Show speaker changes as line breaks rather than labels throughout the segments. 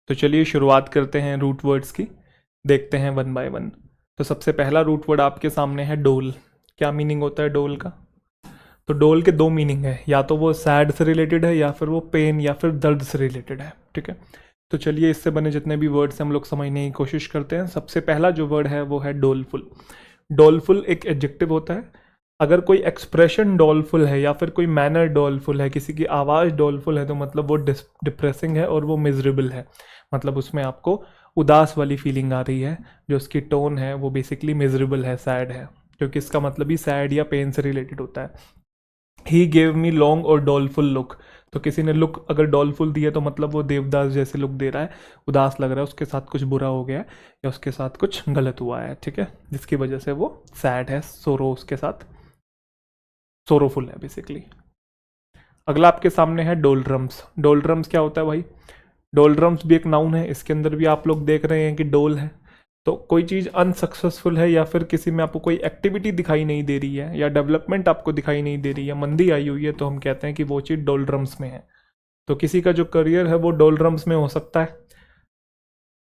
तो चलिए शुरुआत करते हैं रूट वर्ड्स की, देखते हैं वन बाय वन। तो सबसे पहला रूट वर्ड आपके सामने है डोल। क्या मीनिंग होता है डोल का? तो डोल के दो मीनिंग है, या तो वो सैड से रिलेटेड है या फिर वो पेन या फिर दर्द से रिलेटेड है। ठीक है, तो चलिए इससे बने जितने भी वर्ड्स हम लोग समझने की कोशिश करते हैं। सबसे पहला जो वर्ड है वो है डोलफुल। डोलफुल एक एडजेक्टिव होता है। अगर कोई एक्सप्रेशन डोलफुल है या फिर कोई मैनर डोलफुल है, किसी की आवाज़ डोलफुल है, तो मतलब वो डिप्रेसिंग है और वो मिजरेबल है। मतलब उसमें आपको उदास वाली फीलिंग आ रही है, जो उसकी टोन है वो बेसिकली मिजरेबल है, सैड है, क्योंकि इसका मतलब ही सैड या पेन से रिलेटेड होता है। ही गेव मी लॉन्ग और डॉलफुल लुक। तो किसी ने लुक अगर डॉलफुल दिया तो मतलब वो देवदास जैसे लुक दे रहा है, उदास लग रहा है, उसके साथ कुछ बुरा हो गया है या उसके साथ कुछ गलत हुआ है। ठीक है, जिसकी वजह से वो सैड है, सोरो उसके साथ सोरोफुल है बेसिकली। अगला आपके सामने है डोलड्रम्स। डोलड्रम्स क्या होता है भाई? डोलड्रम्स भी एक नाउन है, इसके अंदर भी आप लोग देख रहे हैं कि डोल है। तो कोई चीज़ अनसक्सेसफुल है या फिर किसी में आपको कोई एक्टिविटी दिखाई नहीं दे रही है या डेवलपमेंट आपको दिखाई नहीं दे रही है, मंदी आई हुई है, तो हम कहते हैं कि वो चीज़ डोलड्रम्स में है। तो किसी का जो करियर है वो डोलड्रम्स में हो सकता है।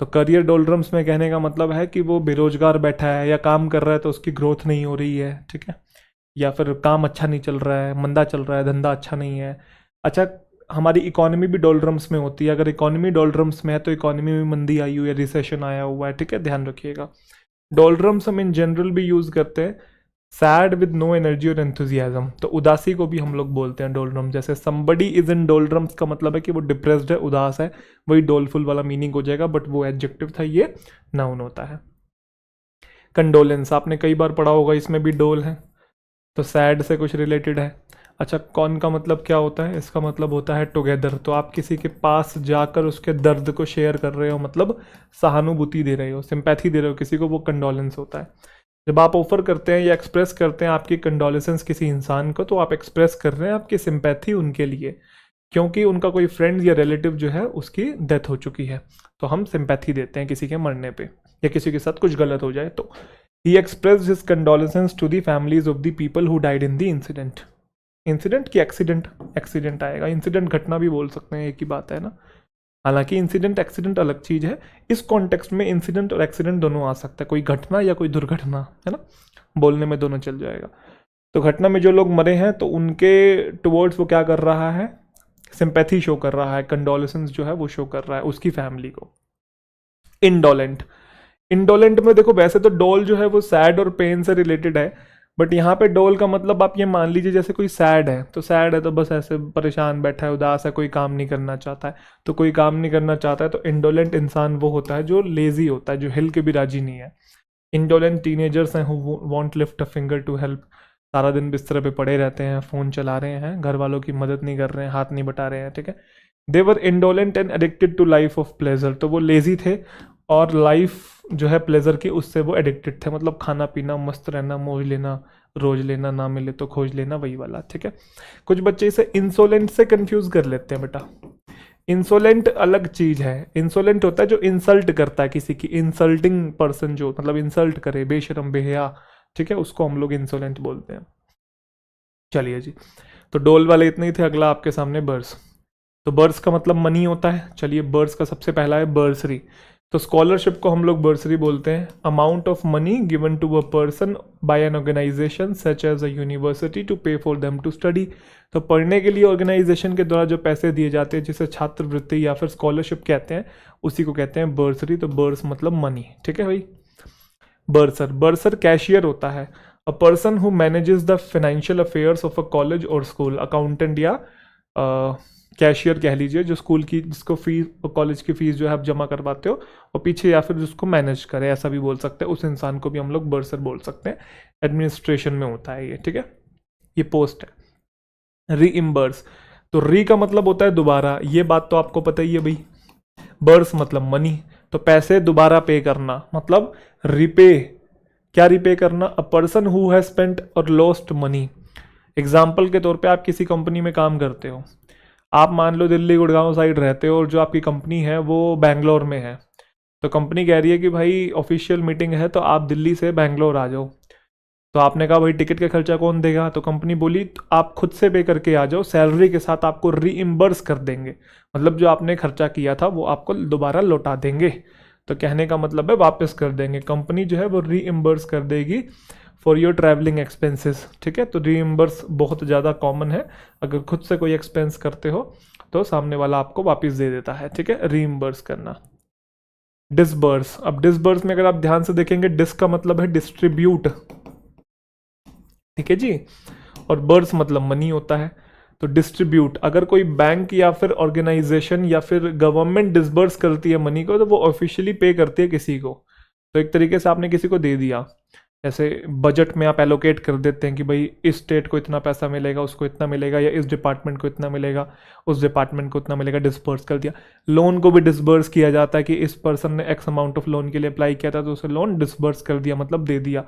तो करियर डोलड्रम्स में कहने का मतलब है कि वो बेरोजगार बैठा है या काम कर रहा है तो उसकी ग्रोथ नहीं हो रही है। ठीक है, या फिर काम अच्छा नहीं चल रहा है, मंदा चल रहा है, धंधा अच्छा नहीं है। अच्छा, हमारी इकोनॉमी भी डोलड्रम्स में होती है। अगर इकोनॉमी डोलड्रम्स में है तो इकोनॉमी में मंदी आई हुई है, रिसेशन आया हुआ है। ठीक है, ध्यान रखिएगा। डोलड्रम्स हम इन जनरल भी यूज़ करते हैं सैड विद नो एनर्जी और एंथुजियाज्म। तो उदासी को भी हम लोग बोलते हैं डोलड्रम। जैसे समबडी इज इन डोलड्रम्स का मतलब है कि वो डिप्रेस्ड है, उदास है, वही डोलफुल वाला मीनिंग हो जाएगा, बट वो एडजेक्टिव था, ये नाउन होता है। कंडोलेंस आपने कई बार पढ़ा होगा, इसमें भी डोल है, तो सैड से कुछ रिलेटेड है। अच्छा, कौन का मतलब क्या होता है? इसका मतलब होता है टुगेदर। तो आप किसी के पास जाकर उसके दर्द को शेयर कर रहे हो, मतलब सहानुभूति दे रहे हो, सिंपैथी दे रहे हो किसी को, वो कंडोलेंस होता है। जब आप ऑफर करते हैं या एक्सप्रेस करते हैं आपकी कंडोलेंस किसी इंसान को, तो आप एक्सप्रेस कर रहे हैं आपकी सिंपैथी उनके लिए, क्योंकि उनका कोई फ्रेंड या रिलेटिव जो है उसकी डेथ हो चुकी है। तो हम सिंपैथी देते हैं किसी के मरने पे या किसी के साथ कुछ गलत हो जाए तो। He expressed his condolences to the families of the people who died in the incident. Incident की एक्सीडेंट, एक्सीडेंट आएगा, इंसिडेंट घटना भी बोल सकते हैं, एक ही बात है ना। हालांकि इंसिडेंट एक्सीडेंट अलग चीज़ है, इस कॉन्टेक्स्ट में इंसिडेंट और एक्सीडेंट दोनों आ सकता है, कोई घटना या कोई दुर्घटना, है ना, बोलने में दोनों चल जाएगा। तो घटना में जो लोग मरे हैं तो उनके टुवर्ड्स वो क्या कर रहा है? सिंपैथी शो कर रहा है, कंडोलेंसेस जो है वो शो कर रहा है उसकी फैमिली को। इंडोलेंट। इंडोलेंट में देखो, वैसे तो डोल जो है वो सैड और पेन से रिलेटेड है, बट यहाँ पे डोल का मतलब आप ये मान लीजिए जैसे कोई सैड है, तो सैड है तो बस ऐसे परेशान बैठा है, उदास है, कोई काम नहीं करना चाहता है। तो कोई काम नहीं करना चाहता है तो इंडोलेंट इंसान वो होता है जो लेजी होता है, जो हिल के भी राजी नहीं है। इंडोलेंट टीनेजर्स हैं who won't lift a finger to help. सारा दिन बिस्तर पे पड़े रहते हैं, फ़ोन चला रहे हैं, घर वालों की मदद नहीं कर रहे हैं, हाथ नहीं बटा रहे हैं। ठीक है, they were indolent and addicted to life of pleasure. तो वो लेजी थे और लाइफ जो है प्लेजर की उससे वो एडिक्टेड थे, मतलब खाना पीना, मस्त रहना, मौज लेना, रोज लेना, ना मिले तो खोज लेना, वही वाला। ठीक है, कुछ बच्चे इसे इंसोलेंट से कंफ्यूज कर लेते हैं बेटा। इंसोलेंट अलग चीज है। इंसोलेंट होता है जो इंसल्ट करता है किसी की, इंसल्टिंग पर्सन जो मतलब इंसल्ट करे, बेशरम, बेहया। ठीक है, उसको हम लोग इंसोलेंट बोलते हैं। चलिए जी, तो डोल वाले इतने ही थे। अगला आपके सामने बर्स। तो बर्स का मतलब मनी होता है। चलिए, बर्स का सबसे पहला है बर्सरी। तो स्कॉलरशिप को हम लोग बर्सरी बोलते हैं। Amount of money given to a person by an organisation such as a university to pay for them to study. तो पढ़ने के लिए ऑर्गेनाइजेशन के द्वारा जो पैसे दिए जाते हैं, जिसे छात्रवृत्ति या फिर स्कॉलरशिप कहते हैं, उसी को कहते हैं बर्सरी। तो बर्स मतलब मनी। ठीक है भाई। बर्सर, बर्सर कैशियर होता है। A person who manages the financial affairs of a college और स्कूल। अकाउंटेंट या कैशियर कह लीजिए, जो स्कूल की, जिसको फीस, कॉलेज की फीस जो है आप जमा करवाते हो और पीछे, या फिर जिसको मैनेज करे, ऐसा भी बोल सकते हैं, उस इंसान को भी हम लोग बर्सर बोल सकते हैं। एडमिनिस्ट्रेशन में होता है ये। ठीक है, ये पोस्ट है। रीइम्बर्स। तो री का मतलब होता है दोबारा, ये बात तो आपको पता ही है भाई। बर्स मतलब मनी, तो पैसे दोबारा पे करना, मतलब रिपे। क्या रिपे करना? A person who has spent और लॉस्ट मनी। एग्जाम्पल के तौर पे आप किसी कंपनी में काम करते हो, आप मान लो दिल्ली गुड़गांव साइड रहते हो और जो आपकी कंपनी है वो बैंगलोर में है। तो कंपनी कह रही है कि भाई ऑफिशियल मीटिंग है तो आप दिल्ली से बैंगलोर आ जाओ। तो आपने कहा भाई टिकट का खर्चा कौन देगा, तो कंपनी बोली "तो आप खुद से पे करके आ जाओ, सैलरी के साथ आपको रीइम्बर्स कर देंगे, मतलब जो आपने खर्चा किया था वो आपको दोबारा लौटा देंगे। तो कहने का मतलब है वापस कर देंगे, कंपनी जो है वो रीइम्बर्स कर देगी फॉर योर ट्रैवलिंग एक्सपेंसेस। ठीक है, तो रीइम्बर्स बहुत ज़्यादा कॉमन है, अगर खुद से कोई एक्सपेंस करते हो तो सामने वाला आपको वापस दे देता है। ठीक है, रीइम्बर्स करना। डिसबर्स, अब डिसबर्स में अगर आप ध्यान से देखेंगे, डिस का मतलब है डिस्ट्रीब्यूट, ठीक है जी, और बर्स मतलब मनी होता है। तो डिस्ट्रीब्यूट, अगर कोई बैंक या फिर ऑर्गेनाइजेशन या फिर गवर्नमेंट डिसबर्स करती है मनी को, तो वो ऑफिशियली पे करती है किसी को। तो एक तरीके से आपने किसी को दे दिया, जैसे बजट में आप एलोकेट कर देते हैं कि भाई इस स्टेट को इतना पैसा मिलेगा, उसको इतना मिलेगा, या इस डिपार्टमेंट को इतना मिलेगा, उस डिपार्टमेंट को इतना मिलेगा, डिसबर्स कर दिया। लोन को भी डिसबर्स किया जाता है कि इस पर्सन ने एक्स अमाउंट ऑफ लोन के लिए अप्लाई किया था, तो उसे लोन डिसबर्स कर दिया, मतलब दे दिया।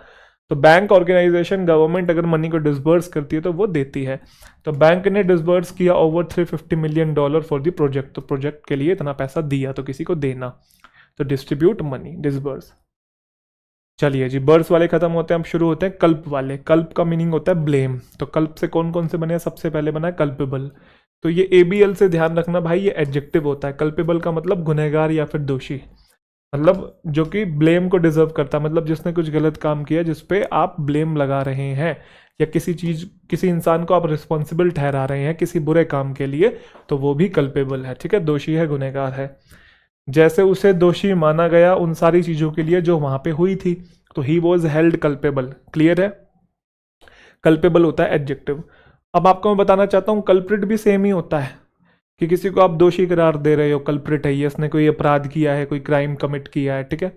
तो बैंक, ऑर्गेनाइजेशन, गवर्नमेंट अगर मनी को डिसबर्स करती है तो वो देती है। तो बैंक ने डिसबर्स किया over $350 million for the project, तो प्रोजेक्ट के लिए इतना पैसा दिया, तो किसी को देना, तो डिस्ट्रीब्यूट मनी, डिसबर्स। चलिए जी, बर्स वाले खत्म होते हैं, अब शुरू होते हैं कल्प वाले। कल्प का मीनिंग होता है ब्लेम। तो कल्प से कौन कौन से बने हैं, सबसे पहले बना है कल्पेबल। तो ये ABL से ध्यान रखना भाई, ये एडजेक्टिव होता है। कल्पेबल का मतलब गुनहगार या फिर दोषी, मतलब जो कि ब्लेम को डिजर्व करता है, मतलब जिसने कुछ गलत काम किया जिसपे आप ब्लेम लगा रहे हैं, या किसी चीज, किसी इंसान को आप रिस्पॉन्सिबल ठहरा रहे हैं किसी बुरे काम के लिए, तो वो भी कल्पेबल है। ठीक है, दोषी है, गुनहगार है। जैसे उसे दोषी माना गया उन सारी चीजों के लिए जो वहां पे हुई थी, तो he was held culpable. Clear है, कल्पेबल होता है एडजेक्टिव। अब आपको मैं बताना चाहता हूँ, कल्प्रिट भी सेम ही होता है, कि किसी को आप दोषी करार दे रहे हो, कल्प्रिट है ये, इसने कोई अपराध किया है, कोई क्राइम कमिट किया है। ठीक है,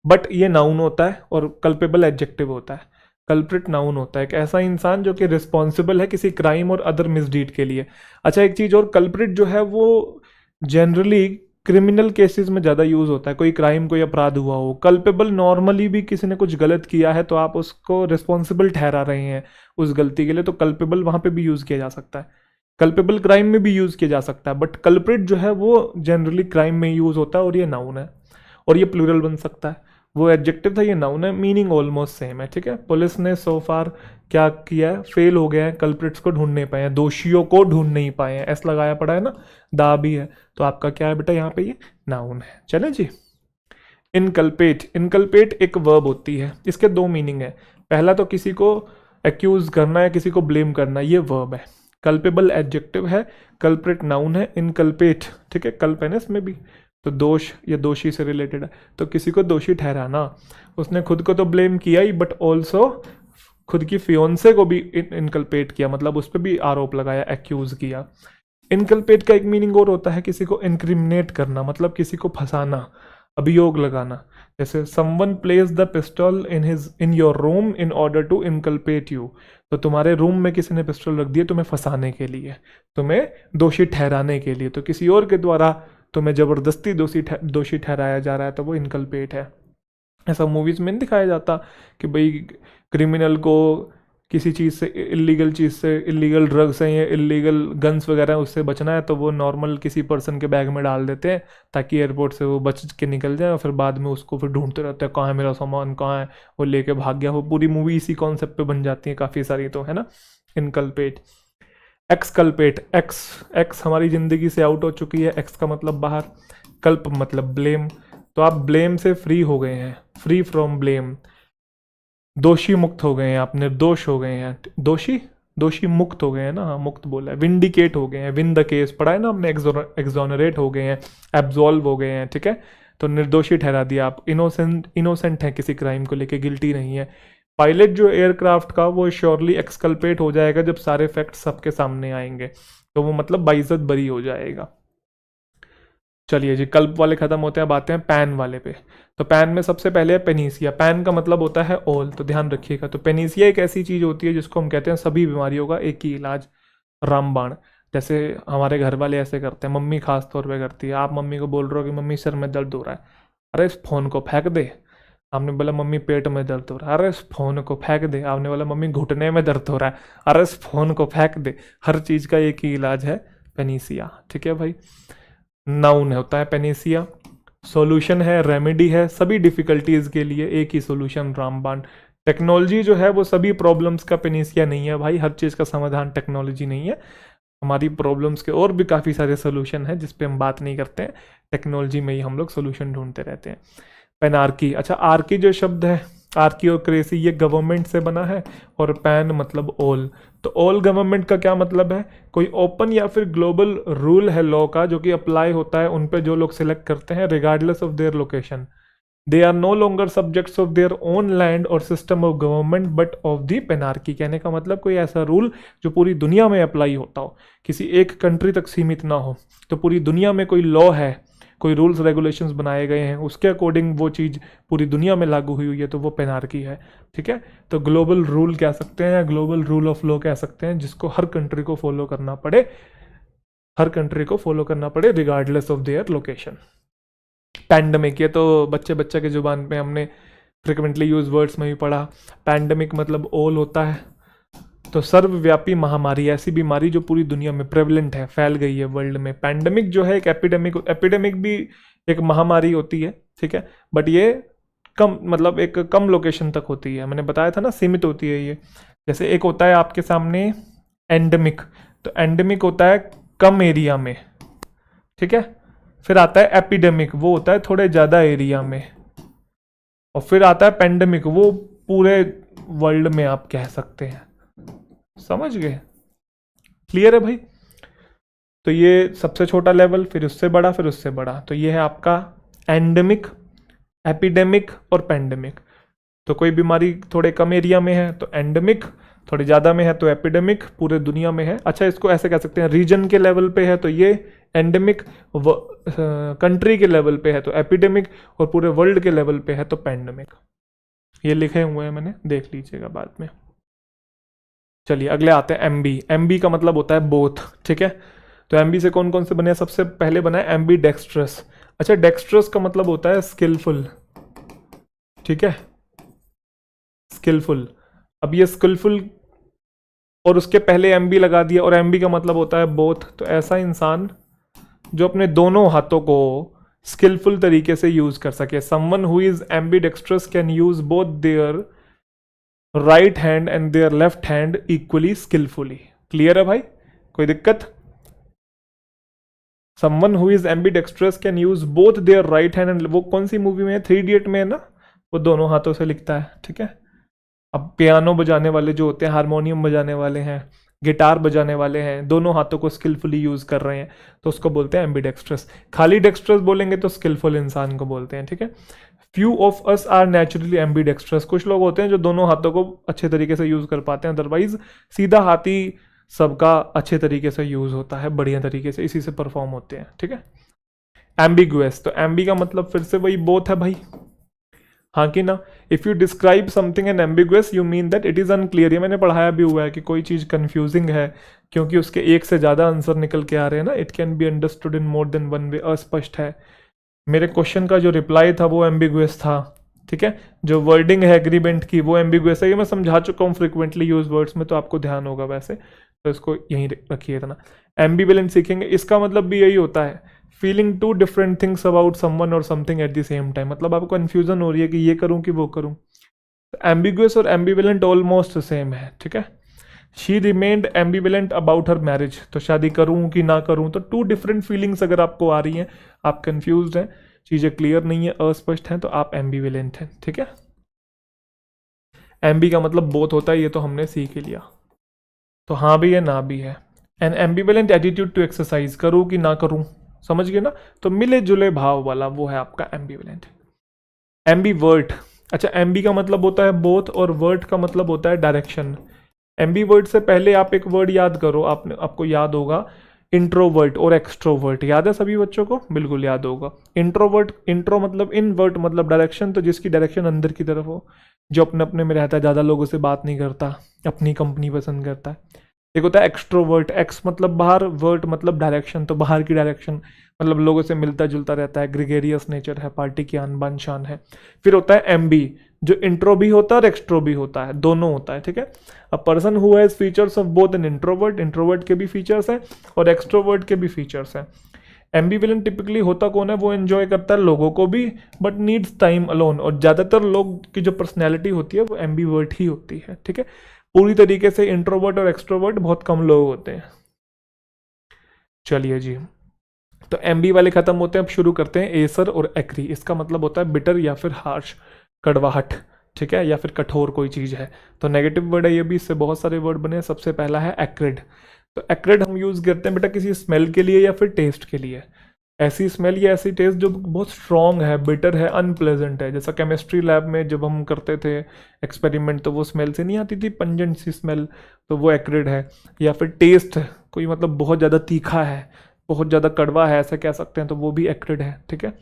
बट ये नाउन होता है और कल्पेबल एडजेक्टिव होता है। कल्प्रिट नाउन होता है, एक ऐसा इंसान जो कि रिस्पॉन्सिबल है किसी क्राइम और अदर मिसडीड के लिए। अच्छा, एक चीज और, कल्प्रिट जो है वो जनरली क्रिमिनल केसेस में ज़्यादा यूज़ होता है, कोई क्राइम, कोई अपराध हुआ हो। कल्पेबल नॉर्मली भी किसी ने कुछ गलत किया है तो आप उसको रिस्पॉन्सिबल ठहरा रहे हैं उस गलती के लिए, तो कल्पेबल वहाँ पे भी यूज़ किया जा सकता है। कल्पेबल क्राइम में भी यूज़ किया जा सकता है, बट कल्प्रिट जो है वो जनरली क्राइम में यूज़ होता है, और ये नाउन है, और ये प्लूरल बन सकता है। वो एडजेक्टिव था, ये नाउन है, मीनिंग ऑलमोस्ट सेम है। ठीक है, पुलिस ने सो फार क्या किया है, फेल हो गया है, कल्प्रिट्स को ढूंढ नहीं पाए हैं, दोषियों को ढूंढ नहीं पाए हैं। एस लगाया पड़ा है ना, दा भी है, तो आपका क्या है बेटा यहाँ पे, ये नाउन है। चले जी, इनकल्पेट। इनकल्पेट एक वर्ब होती है, इसके दो मीनिंग है। पहला तो किसी को एक्यूज करना है, किसी को ब्लेम करना, ये वर्ब है। कल्पेबल एडजेक्टिव है, कल्प्रिट नाउन है, इनकल्पेट, ठीक है, कल्प है ना इसमें भी, तो दोष या दोषी से रिलेटेड है, तो किसी को दोषी ठहराना। उसने खुद को तो ब्लेम किया ही, बट ऑल्सो खुद की फियोन्से को भी इनकल्पेट किया, मतलब उस पर भी आरोप लगाया, एक्यूज किया। इनकल्पेट का एक मीनिंग और होता है किसी को इनक्रिमिनेट करना, मतलब किसी को फंसाना, अभियोग लगाना। जैसे someone place the pistol in your room in order to inculpate you, तो तुम्हारे रूम में किसी ने पिस्टल रख दिया तुम्हें फंसाने के लिए, तुम्हें दोषी ठहराने के लिए, तो किसी और के द्वारा तुम्हें जबरदस्ती दोषी ठहराया जा रहा है, तो वो इनकल्पेट है। ऐसा मूवीज में नहीं दिखाया जाता कि भाई क्रिमिनल को किसी चीज़ से, इलीगल चीज़ से, इलीगल ड्रग्स हैं या इलीगल गन्स वगैरह उससे बचना है, तो वो नॉर्मल किसी पर्सन के बैग में डाल देते हैं ताकि एयरपोर्ट से वो बच के निकल जाए, और फिर बाद में उसको फिर ढूंढते रहते हैं, कहाँ है मेरा सामान, कहाँ है, वो लेके भाग गया। वो पूरी मूवी इसी कॉन्सेप्ट पे बन जाती है काफ़ी सारी, तो है ना। इनकल्पेट। एक्सकल्पेट, एक्स, एक्स हमारी ज़िंदगी से आउट हो चुकी है, एक्स का मतलब बाहर, कल्प मतलब ब्लेम, तो आप ब्लेम से फ्री हो गए हैं, फ्री फ्रॉम ब्लेम, दोषी मुक्त हो गए हैं आप, निर्दोष हो गए हैं, दोषी दोषी मुक्त हो गए हैं ना, हाँ मुक्त बोला है। विंडिकेट हो गए हैं, विन द केस पढ़ा है ना हमने, एक्सोनरेट हो गए हैं, एब्जॉल्व हो गए हैं। ठीक है, तो निर्दोषी ठहरा दिया आप, इनोसेंट है किसी क्राइम को लेके, गिल्टी नहीं है। पायलट जो एयरक्राफ्ट का, वो श्योरली एक्सकल्पेट हो जाएगा जब सारे फैक्ट्स सबके सामने आएंगे, तो वो मतलब बाइज्जत बरी हो जाएगा। चलिए जी, कल्प वाले खत्म होते हैं, अब आते हैं पैन वाले पे। तो पैन में सबसे पहले है पेनीसिया। पैन का मतलब होता है ऑल, तो ध्यान रखिएगा। तो पेनीसिया एक ऐसी चीज होती है जिसको हम कहते हैं सभी बीमारियों का एक ही इलाज, रामबाण। जैसे हमारे घर वाले ऐसे करते हैं, मम्मी खास तौर पे करती है। आप मम्मी को बोल रहे हो कि मम्मी सिर में दर्द हो रहा है, अरे इस फोन को फेंक दे। आपने बोला मम्मी पेट में दर्द हो रहा है, अरे इस फोन को फेंक दे। आपने बोला मम्मी घुटने में दर्द हो रहा है, अरे इस फोन को फेंक दे। हर चीज का एक ही इलाज है, पेनीसिया। ठीक है भाई, नाउन होता है पेनीसिया, सॉल्यूशन है, रेमेडी है, सभी डिफिकल्टीज के लिए एक ही सॉल्यूशन, रामबाण। टेक्नोलॉजी जो है वो सभी प्रॉब्लम्स का पेनिसिया नहीं है भाई, हर चीज़ का समाधान टेक्नोलॉजी नहीं है। हमारी प्रॉब्लम्स के और भी काफ़ी सारे सोल्यूशन हैं जिस पे हम बात नहीं करते हैं, टेक्नोलॉजी में ही हम लोग सोल्यूशन ढूंढते रहते हैं। पेनार्की, अच्छा आर्की जो शब्द है, आर्की और क्रेसी, ये गवर्नमेंट से बना है, और पैन मतलब ऑल। तो ऑल गवर्नमेंट का क्या मतलब है, कोई ओपन या फिर ग्लोबल रूल है लॉ का जो कि अप्लाई होता है उन पे जो लोग सिलेक्ट करते हैं regardless of their location. They are no longer subjects of their own land और system of government but of the panarchy. कहने का मतलब कोई ऐसा रूल जो पूरी दुनिया में अप्लाई होता हो, किसी एक कंट्री तक सीमित ना हो। तो पूरी दुनिया में कोई लॉ है, कोई रूल्स रेगुलेशंस बनाए गए हैं, उसके अकॉर्डिंग वो चीज़ पूरी दुनिया में लागू हुई है, तो वो पेनार्की है। ठीक है, तो ग्लोबल रूल कह सकते हैं, ग्लोबल रूल ऑफ लॉ कह सकते हैं, जिसको हर कंट्री को फॉलो करना पड़े, हर कंट्री को फॉलो करना पड़े regardless of their location. Pandemic, ये तो बच्चे बच्चे के जुबान पे हमने फ्रिक्वेंटली यूज वर्ड्स में भी पढ़ा। पैंडमिक मतलब ऑल होता है, तो सर्वव्यापी महामारी, ऐसी बीमारी जो पूरी दुनिया में प्रेवलेंट है, फैल गई है वर्ल्ड में। पैंडमिक जो है एक एपिडेमिक, एपिडेमिक भी एक महामारी होती है, ठीक है, बट ये कम मतलब एक कम लोकेशन तक होती है, मैंने बताया था ना सीमित होती है ये। जैसे एक होता है आपके सामने एंडेमिक, तो एंडेमिक होता है कम एरिया में, ठीक है। फिर आता है एपिडेमिक, वो होता है थोड़े ज़्यादा एरिया में, और फिर आता है पेंडेमिक, वो पूरे वर्ल्ड में आप कह सकते हैं। समझ गए, क्लियर है भाई। तो ये सबसे छोटा लेवल, फिर उससे बड़ा, फिर उससे बड़ा, तो ये है आपका एंडेमिक, एपिडेमिक और पेंडेमिक। तो कोई बीमारी थोड़े कम एरिया में है तो एंडेमिक, थोड़ी ज़्यादा में है तो एपिडेमिक, पूरे दुनिया में है। अच्छा, इसको ऐसे कह सकते हैं, रीजन के लेवल पे है तो ये एंडेमिक, कंट्री के लेवल पे है तो एपिडेमिक, और पूरे वर्ल्ड के लेवल पे है तो पेंडेमिक। ये लिखे हुए हैं मैंने, देख लीजिएगा बाद में। चलिए अगले आते हैं एमबी। एमबी का मतलब होता है बोथ, ठीक है। तो एमबी से कौन कौन से बने हैं, सबसे पहले बना है एमबी डेक्स्ट्रस। अच्छा, डेक्स्ट्रस का मतलब होता है स्किलफुल, ठीक है, स्किलफुल। अब ये स्किलफुल और उसके पहले एमबी लगा दिया, और एमबी का मतलब होता है बोथ। तो ऐसा इंसान जो अपने दोनों हाथों को स्किलफुल तरीके से यूज कर सके। Someone who is ambidextrous can use both their right hand and their left hand equally skilfully. क्लियर है भाई, कोई दिक्कत? Someone who is ambidextrous can use both their right hand and, वो कौन सी मूवी में है, 3 इडियट में है ना, वो दोनों हाथों से लिखता है, ठीक है। अब पियानो बजाने वाले जो होते हैं, हारमोनियम बजाने वाले हैं, गिटार बजाने वाले हैं, दोनों हाथों को स्किलफुली यूज कर रहे हैं, तो उसको बोलते हैं एम्बीडेक्स्ट्रस। खाली डेक्स्ट्रस बोलेंगे तो स्किलफुल इंसान को बोलते हैं, ठीक है। Few of us are naturally ambidextrous, कुछ लोग होते हैं जो दोनों हाथों को अच्छे तरीके से यूज कर पाते हैं, अदरवाइज सीधा हाथी सबका अच्छे तरीके से यूज होता है, बढ़िया तरीके से, इसी से परफॉर्म होते हैं, ठीक है। एम्बिगुअस, तो एम्बी का मतलब फिर से वही बोथ है भाई, हाँ कि ना। If you describe something an ambiguous you mean that it is unclear. ये मैंने पढ़ाया भी हुआ है कि कोई चीज कंफ्यूजिंग है क्योंकि उसके एक से ज्यादा आंसर निकल के आ रहे हैं ना, it can be understood in more than one way, अस्पष्ट है। मेरे क्वेश्चन का जो रिप्लाई था वो एम्बिगुअस था, ठीक है। जो वर्डिंग है एग्रीमेंट की वो एम्बिगुअस है, ये मैं समझा चुका हूँ फ्रिक्वेंटली यूज वर्ड्स में, तो आपको ध्यान होगा वैसे, तो इसको यहीं रखिए इतना। एम्बिवेलेंट सीखेंगे, इसका मतलब भी यही होता है, feeling two different things about someone और something at the same time, मतलब आपको कन्फ्यूजन हो रही है कि ये करूं कि वो करूं। एम्बिगुअस और एम्बिवेलेंट ऑलमोस्ट सेम है, ठीक है। She remained ambivalent about her marriage, तो शादी करूं कि ना करूं, तो 2 डिफरेंट फीलिंग्स अगर आपको आ रही हैं, आप कंफ्यूज हैं, चीजें क्लियर नहीं है, अस्पष्ट हैं, तो आप एम्बिवेलेंट हैं, ठीक है। एम्बी का मतलब बोथ होता है, ये तो हमने सीख ही लिया, तो हाँ भी है ना भी है। एन एम्बिवेलेंट एटीट्यूड टू एक्सरसाइज, करूं कि ना करूं, समझ गए ना, तो मिले जुले भाव वाला वो है आपका एम्बिवेलेंट। एम्बीवर्ट, अच्छा एम्बी का मतलब होता है बोथ और वर्ट का मतलब होता है डायरेक्शन। एम्बीवर्ट से पहले आप एक वर्ड याद करो, आपको याद होगा इंट्रोवर्ट और एक्सट्रोवर्ट, याद है सभी बच्चों को? बिल्कुल याद होगा। इंट्रोवर्ट, इंट्रो मतलब इनवर्ट मतलब डायरेक्शन, तो जिसकी डायरेक्शन अंदर की तरफ हो, जो अपने अपने में रहता है, ज़्यादा लोगों से बात नहीं करता, अपनी कंपनी पसंद करता है। एक होता है एक्सट्रोवर्ट, एक्स मतलब बाहर, वर्ट मतलब डायरेक्शन, तो बाहर की डायरेक्शन, मतलब लोगों से मिलता जुलता रहता है, ग्रेगेरियस नेचर है, पार्टी की आन बान शान है। फिर होता है एमबी, जो इंट्रो भी होता है और एक्सट्रो भी होता है, दोनों होता है, ठीक है। A person who has features of both an introvert, introvert के भी फीचर्स हैं और एक्सट्रोवर्ट के भी फीचर्स हैं। एम्बिवेलेंट टिपिकली होता कौन है, वो एंजॉय करता है लोगों को भी बट नीड्स टाइम अलोन, और ज़्यादातर लोग की जो पर्सनैलिटी होती है वो एम्बीवर्ट ही होती है, ठीक है। पूरी तरीके से इंट्रोवर्ट और एक्सट्रोवर्ट बहुत कम लोग होते हैं। चलिए जी, तो एमबी वाले खत्म होते हैं, अब शुरू करते हैं एसर और एक्री। इसका मतलब होता है बिटर या फिर हार्श, कड़वाहट, ठीक है, या फिर कठोर कोई चीज़ है। तो नेगेटिव वर्ड है ये भी, इससे बहुत सारे वर्ड बने हैं। सबसे पहला है एक्रिड। तो एक्रिड हम यूज़ करते हैं बेटा किसी स्मेल के लिए या फिर टेस्ट के लिए। ऐसी स्मेल या ऐसी टेस्ट जो बहुत स्ट्रॉन्ग है, बिटर है, अनप्लेजेंट है। जैसा केमिस्ट्री लैब में जब हम करते थे एक्सपेरिमेंट तो वो स्मेल से नहीं आती थी, पंजेंट सी स्मेल, तो वो एक्रिड है। या फिर टेस्ट कोई मतलब बहुत ज़्यादा तीखा है, बहुत ज़्यादा कड़वा है, ऐसा कह सकते हैं, तो वो भी एक्रिड है, ठीक है।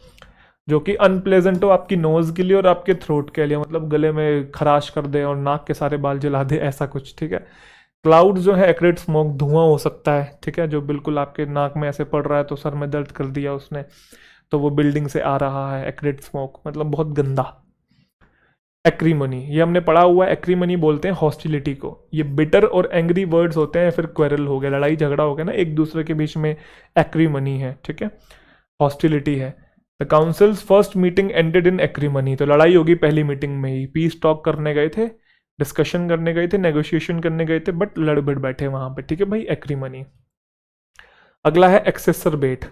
जो कि अनप्लेजेंट हो आपकी नोज़ के लिए और आपके थ्रोट के लिए, मतलब गले में खराश कर दे और नाक के सारे बाल जला दे, ऐसा कुछ, ठीक है। क्लाउड जो है एक्रिड स्मोक, धुआं हो सकता है, ठीक है, जो बिल्कुल आपके नाक में ऐसे पड़ रहा है तो सर में दर्द कर दिया उसने, तो वो बिल्डिंग से आ रहा है, एक्रिड स्मोक, मतलब बहुत गंदा। एक्रीमनी, ये हमने पढ़ा हुआ है। एक्रीमनी बोलते हैं हॉस्टिलिटी को। ये बिटर और एंग्री वर्ड्स होते हैं, फिर क्वेरल हो गया, लड़ाई झगड़ा हो गया ना एक दूसरे के बीच में, एक्रीमनी है, ठीक है, हॉस्टिलिटी है। The council's first meeting ended in acrimony, तो लड़ाई होगी पहली मीटिंग में ही। पीस टॉक करने गए थे, डिस्कशन करने गए थे, नेगोशिएशन करने गए थे, बट लड़बड़ बैठे वहां पे, ठीक है भाई, एक्रीमनी। अगला है एक्सेसरबेट।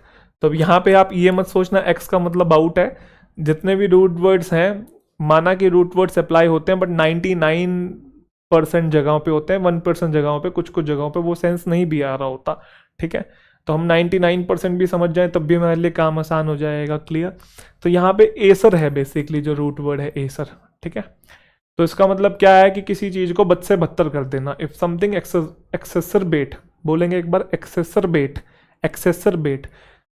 तो अब यहाँ पे आप ये मत सोचना एक्स का मतलब आउट है। जितने भी रूट वर्ड्स हैं, माना कि रूट वर्ड्स अप्लाई होते हैं बट 99% जगहों पे होते हैं, 1% जगहों पे, कुछ कुछ जगहों पे वो सेंस नहीं भी आ रहा होता, ठीक है। तो हम 99% भी समझ जाएं तब भी हमारे लिए काम आसान हो जाएगा, क्लियर। तो यहाँ पे एसर है बेसिकली, जो रूट वर्ड है एसर, ठीक है। तो इसका मतलब क्या है कि किसी चीज को बद से बदतर कर देना। इफ समथिंग एक्सेसरबेट, बोलेंगे एक बार, एक्सेसरबेट, एक्सेसरबेट।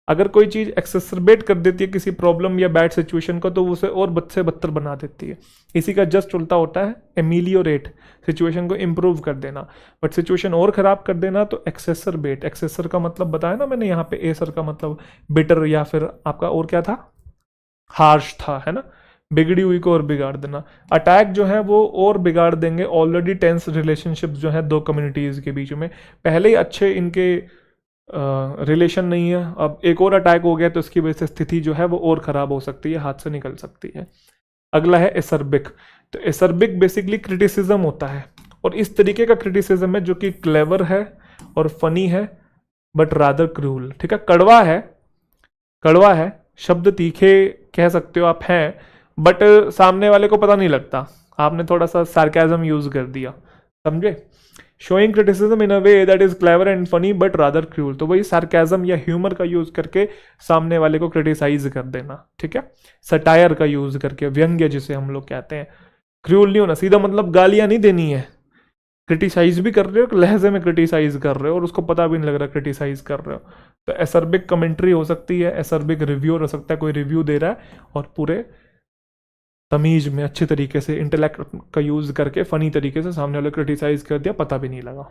अगर कोई चीज एक्सेसरबेट कर देती है किसी प्रॉब्लम या बैड सिचुएशन को, तो उसे और बद से बदतर बना देती है। इसी का जस्ट उल्टा होता है एमिलियोरेट, सिचुएशन को इंप्रूव कर देना, बट सिचुएशन और खराब कर देना तो एक्सेसरबेट। एक्सेसर का मतलब बताया ना मैंने यहाँ पे, एसर का मतलब बिटर या फिर आपका और क्या था, हार्श था, है ना, बिगड़ी हुई को और बिगाड़ देना। अटैक जो है वो और बिगाड़ देंगे ऑलरेडी टेंस रिलेशनशिप्स जो है दो कम्युनिटीज के बीच में। पहले ही अच्छे इनके रिलेशन नहीं है, अब एक और अटैक हो गया तो इसकी वजह से स्थिति जो है वो और खराब हो सकती है, हाथ से निकल सकती है। अगला है एसर्बिक। तो एसर्बिक बेसिकली क्रिटिसिज्म होता है, और इस तरीके का क्रिटिसिज्म है जो कि क्लेवर है और फनी है बट रादर क्रूल, ठीक है। कड़वा है, कड़वा है, शब्द तीखे कह सकते हो आप हैं, बट सामने वाले को पता नहीं लगता, आपने थोड़ा सा सार्केज्म यूज कर दिया, समझे। Showing criticism in a way that is clever and funny but rather cruel, तो वही सार्केज्म या ह्यूमर का यूज करके सामने वाले को क्रिटिसाइज कर देना, ठीक है। सटायर का यूज करके, व्यंग्य जिसे हम लोग कहते हैं। क्रूल नहीं होना, सीधा मतलब गालियां नहीं देनी है, क्रिटिसाइज भी कर रहे हो, लहजे में क्रिटिसाइज कर रहे हो और उसको पता भी नहीं लग रहा क्रिटिसाइज कर रहे हो। तो एसर्बिक कमेंट्री हो सकती है, एसर्बिक रिव्यू हो सकता है, कोई रिव्यू दे रहा है और पूरे तमीज में अच्छे तरीके से इंटेलेक्ट का यूज करके फनी तरीके से सामने वाले क्रिटिसाइज कर दिया, पता भी नहीं लगा।